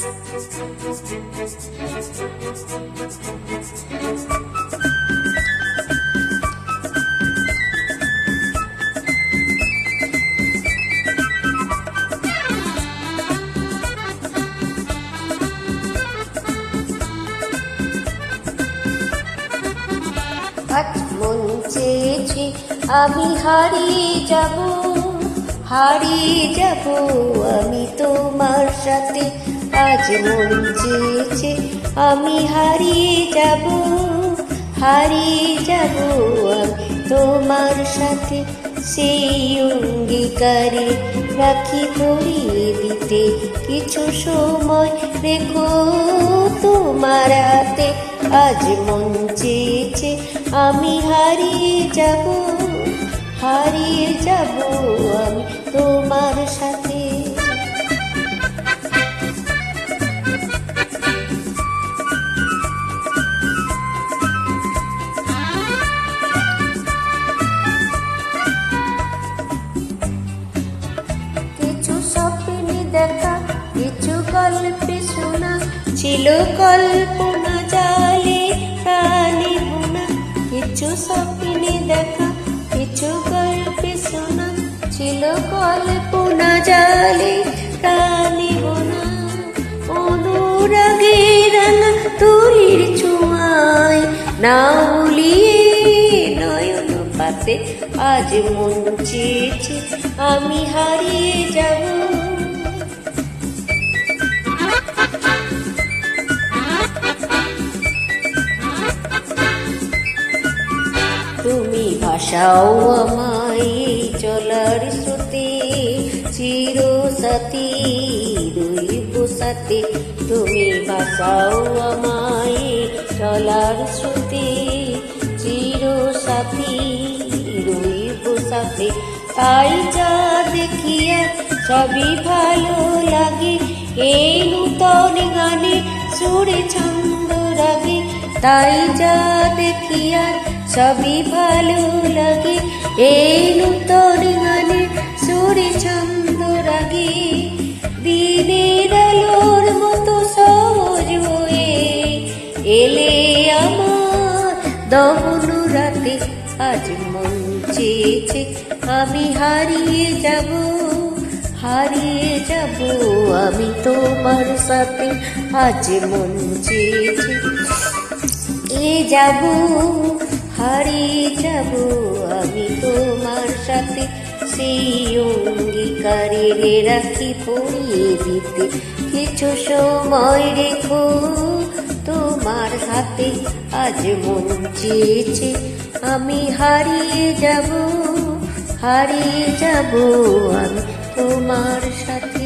আজ মন চেয়েছে আমি হারিয়ে যাব, হারিয়ে যাব আমি তোমার সাথে। আজ মন চেয়েছে আমি হারিয়ে যাব, হারিয়ে যাব আমি তোমার সাথে। সেই অঙ্গীকারে রাখি পরিয়ে দিতে কিছু সময় রেখো তোমার হাতে। আজ মন চেয়েছে আমি হারিয়ে যাব, হারিয়ে যাব আমি তোমার সাথে। কিছু স্বপ্নে দেখা, কিছু গল্পে শোনা, ছিল কল্পনা জালে প্রাণে বোনা। কিছু স্বপ্নে দেখা, কিছু গল্পে শোনা, ছিল কল্পনা জালে প্রাণে বোনা। অনুরাগে রাঙা তুলির ছোঁয়ায় না উলিয়ে নয়ন পাতে। আজ মন চেয়েছে আমি হারিয়ে যাব, তুমি ভাসাও আমায় চলার স্রোতে, চির সাথী রইব সাথে। তুমি ভাসাও আমায় চলার স্রোতে, চির সাথী রইব সাথে। তাই যা দেখি সবই ভালো লাগে, এই নূতন গানে সুরে ছন্দ রাগে। তাই যা দেখি সবই ভালো লাগে, এই নূতন গানে সুরে ছন্দ রাগে। দিনের আলোর মতো সহজ হয়ে এলে আমার দহন রাতে। আজ মন চেয়েছে আমি হারিয়ে যাব, হারিয়ে যাব আমি তোমার সাথে। আজ মন চেয়েছে যাব, হারিয়ে যাব আমি তোমার সাথে। সেই অঙ্গীকারে রাখি পরিয়ে দিতে কিছু সময় রেখো তোমার হাতে। আজ মন চেয়েছে আমি হারিয়ে যাব, হারিয়ে যাব আমি তোমার সাথে।